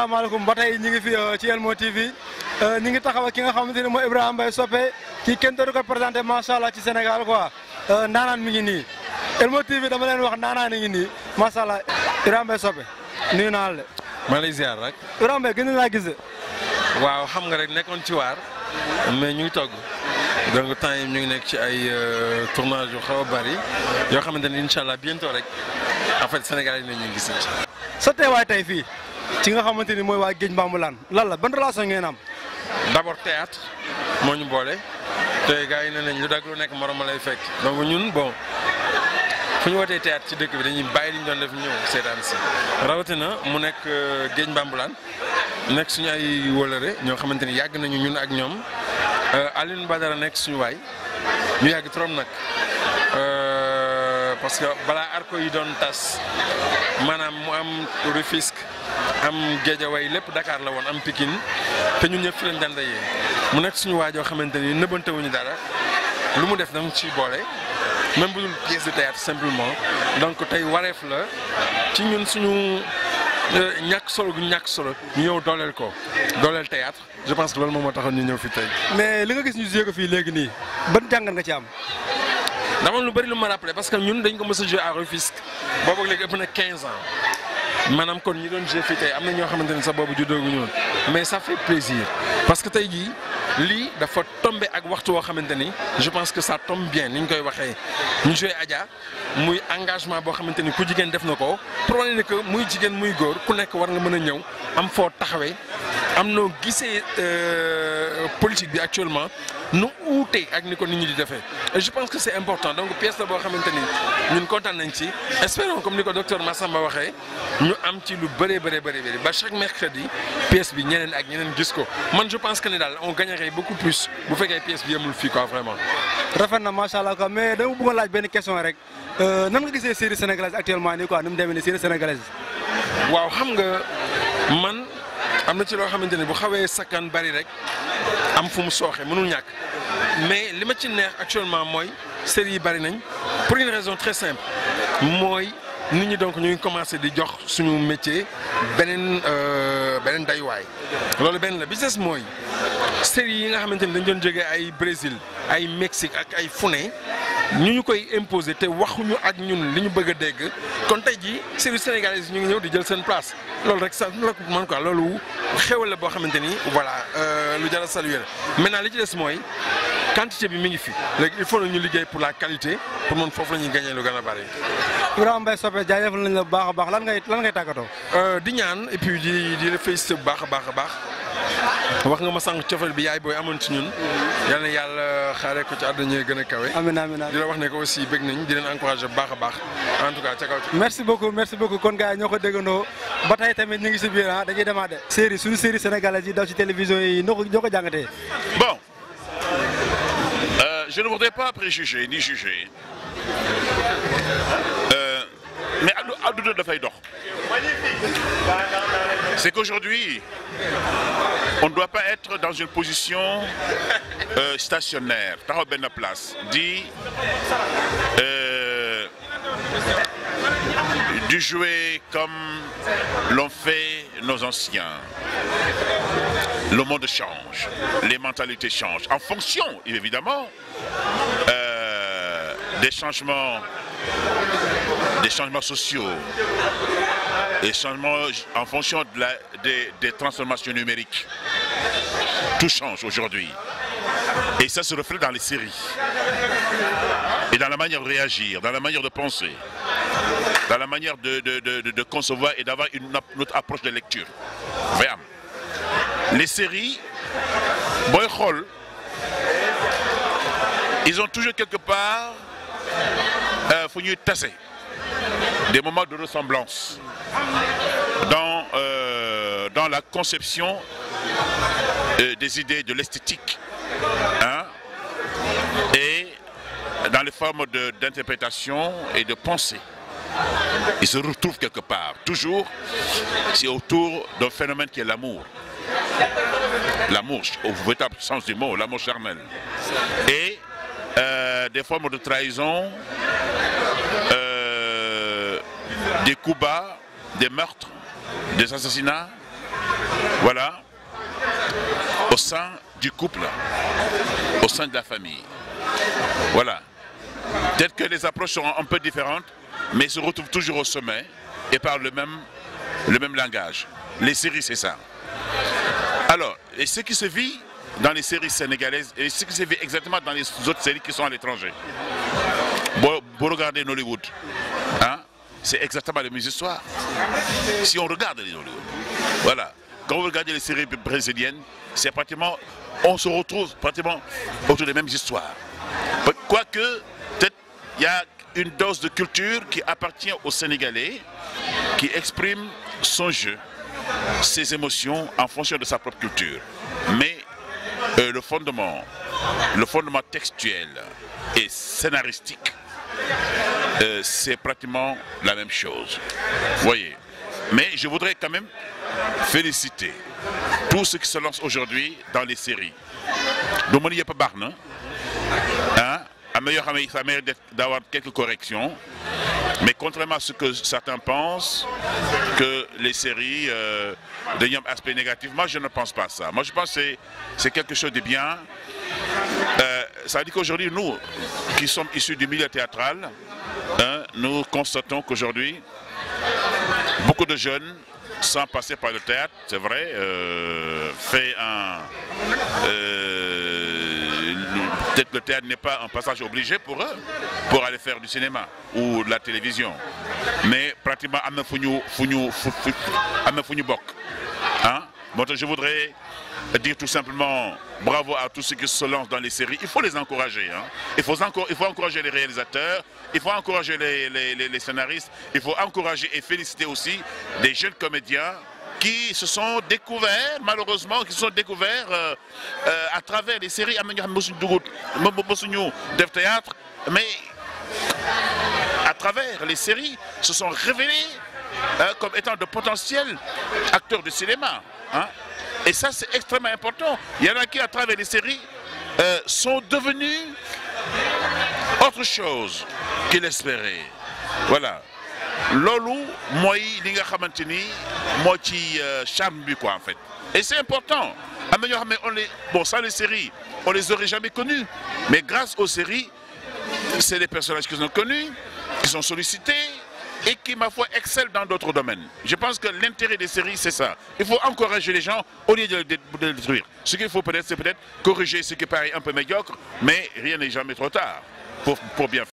asalaamaaleykum ba tey ñu ngi fi ci Elmo TV ñu ngi taxaw ki nga xamante ne mooy Ibrahima Mbaye Sopé kii kenn dootu ko présenté macha allah ci Sénégal quoi ndaanaan mi ngi nii Elmo TV dama leen wax ndaanaan mi ngi nii macha allah Ibrahima Mbaye Sopé nuyu naa la. maa lay ziar rek. Ibrahima Mbaye gën laa gis. waaw xam nga rek nekkoon ci waar mais ñu ngi togg donc temps yi ñu ngi nekk ci ay tournage yu xaw a bari yoo xamante ne incha allah bientôt rek en fait Sénégal yi nañu gis. sa teewaay tey fii ci nga xamante ni mooy waa Géej Mbambulaan lan la ban relation ngeen am. d'abord théâtre moo ñu boole te gars yi ne nañ lu dagg lu nekk morom ma lay fekk donc ñun bon fu ñu wootee théâtre ci dëkk bi dañuy bàyyi li ñu doon def ñëw seetaan si rawatina mu nekk Géej Mbambulaan nekk suñu ay wóolare ñoo xamante ni yàgg nañu ñun ak ñoom Alioune Badara nekk suñu waay ñu yàgg trop nag parce que balaa arco yi doon tas maanaam mu am Rufisque am Guédiawaye lépp Dakar la woon am Pikine te ñun ñëpp fi lañ daan dajee mu nekk suñu waay joo xamante ni nëbbantewuñu dara lu mu def dama ciy boole même bu dul pièce de théâtre simplement donc tey wareef la ci ñun suñu ñàkk solo gu ñàkk solo ñu ñëw dooleel ko dooleel théâtre je pense que loolu moom moo taxoon ñu ñëw fi tey. mais li nga gis ñu joué ko fii léegi nii ban jàngat nga ci am. dama lu bëri lu ma rappelé parce que ñun dañ ko mës a joué à Rufisque boobu ak léegi ëpp na 15 ans maanaam kon ñi doon joué fii tey am na ñoo xamante ne sax boobu juddooguñu woon mais ça fait plaisir parce que tey jii lii dafa tombé ak waxtu woo xamante ni je pense que ça tombe bien ni ñu koy waxee ñu joué Adja muy engagement boo xamante ni ku jigéen def na ko problème ne que muy jigéen muy góor ku nekk war nga mën a ñëw am foo taxawee am noo gisee politique bi actuellement nu uute ak ni ko nit ñi di defee et je pense que c'est important donc pièce la boo xamante ni ñun kontaan nañ ci espérons comme ni ko docteur Massamba waxee ñu am ci lu bëree ba chaque mercredi pièce bi ñeneen ak ñeneen gis ko man je pense que ne daal on gagnerait beaucoup plus bu fekkee pièce bi yemul fii quoi vraiment. rafet na macha allah quoi mais dama bëggoon laaj benn question rek nan nga gisee série sénégalaise actuellement nii quoi ni mu demee nii série sénégalaise. waaw xam nga man am na ci loo xamante ni bu xawee sakkan bari rek am fu mu sooxee mënul ñàkk mais li ma ci neex actuellement mooy série yi bari nañ pour une raison très simple mooy nit ñi donc ñu ngi commencé di jox suñu métier beneen dayuwaay loolu benn la bi des mooy série yi nga xamante ni dañ doon jógee ay Brésil ay Mexique ak ay fune ñu koy imposer te waxuñu ak ñun li ñu bëgg a dégg kon tey jii série sénégalaise ñu ngi ñëw di jël seen place loolu rek sax man quoi loolu xéwal la boo xamante ni voilà lu jar a saluer la maintenant li ci des mooy quantité bi mi ngi fi léegi il faut que ñu liggéey pour la qualité pour moom foofu la ñuy gagner lu gën a bari. Ibrahima Mbaye Sopé jaajëfal nañ la bu baax a baax lan ngay tàggatoo. di ñaan et puis di la féliciter bu baax a baax wax nga ma sànq cofeel bi yaay booy amoon ci ñun. yal na yàlla xaaree ko ci àdduna gën a kawe. amiin amiin di la wax ne ko aussi bëgg nañ di leen encourager bu baax a baax en tout cas ca kaw. merci beaucoup kon gars yi ñoo ko déggandoo ba tey tamit ñu ngi si biir dañuy demaat de. suñu série sénégalaise yi daw ci télévision yi ñoo ko jàngatee. Bon, je ne voudrais pas préjuger ni juger mais àdduna dafay dox. C'est qu'aujourd'hui on ne doit pas être dans une position stationnaire taxaw benn place di jouer comme l'ont fait nos anciens. Le monde change, les mentalités changent en fonction évidemment des changements sociaux, des changements en fonction des transformations numériques. Tout change aujourd'hui et ça se reflète dans les séries et dans la manière de réagir, dans la manière de penser, dans la manière de concevoir et d'avoir une autre approche de lecture. Vraiment. Les séries, boy xool, ils ont toujours quelque part fu ñuy tase des moments de ressemblance dans la conception des idées de l'esthétique, hein, et dans les formes d'interprétation et de pensée. Ils se retrouvent quelque part. Toujours, c'est autour d'un phénomène qui est l'amour. L'amour, au véritable sens du mot, l'amour charnel. Et des formes de trahison, des coups bas, des meurtres, des assassinats, Voilà, au sein du couple, au sein de la famille. Voilà. Peut-être que les approches sont un peu différentes, mais se retrouvent toujours au sommet et parlent le même langage. Les séries, c'est ça. Alors, et ce qui se vit dans les séries sénégalaises et ce qui se vit exactement dans les autres séries qui sont à l'étranger. Vous regardez Nollywood, hein, c'est exactement la même histoire. Si on regarde les Nollywood, voilà. Quand vous regardez les séries brésiliennes, c'est pratiquement, on se retrouve pratiquement autour des mêmes histoires. Quoique, peut-être, il y a une dose de culture qui appartient aux Sénégalais, qui exprime son jeu, ses émotions en fonction de sa propre culture. Mais le fondement textuel et scénaristique, c'est pratiquement la même chose. Vous voyez. Mais je voudrais quand même féliciter tous ceux qui se lancent aujourd'hui dans les séries. Donc, il n'y a pas barne. Ça mérite d'avoir quelques corrections. Mais contrairement à ce que certains pensent, que les séries ont un aspect négatif, moi je ne pense pas ça. Moi je pense que c'est quelque chose de bien. Ça veut dire qu'aujourd'hui, nous qui sommes issus du milieu théâtral, nous constatons qu'aujourd'hui, beaucoup de jeunes, sans passer par le théâtre, c'est vrai, peut-être le théâtre n'est pas un passage obligé pour eux, pour aller faire du cinéma ou de la télévision. Mais pratiquement, je voudrais dire tout simplement bravo à tous ceux qui se lancent dans les séries. Il faut les encourager. Hein. Il faut encourager les réalisateurs, il faut encourager les scénaristes, il faut encourager et féliciter aussi des jeunes comédiens qui se sont découverts, malheureusement, à travers les séries, de théâtre, mais à travers les séries, se sont révélés comme étant de potentiels acteurs de cinéma. Hein. Et ça, c'est extrêmement important. Il y en a qui, à travers les séries, sont devenus autre chose qu'ils espéraient. Voilà. Lolo, moi, linga xamanteni, moi ci charme bi quoi en fait. Et c'est important. Bon, ça les séries, on les aurait jamais connus. Mais grâce aux séries, c'est des personnages qui sont connus, qui sont sollicités et qui, ma foi, excellent dans d'autres domaines. Je pense que l'intérêt des séries, c'est ça. Il faut encourager les gens au lieu de les détruire. Ce qu'il faut peut-être, c'est peut-être corriger ce qui paraît un peu médiocre, mais rien n'est jamais trop tard pour bien faire.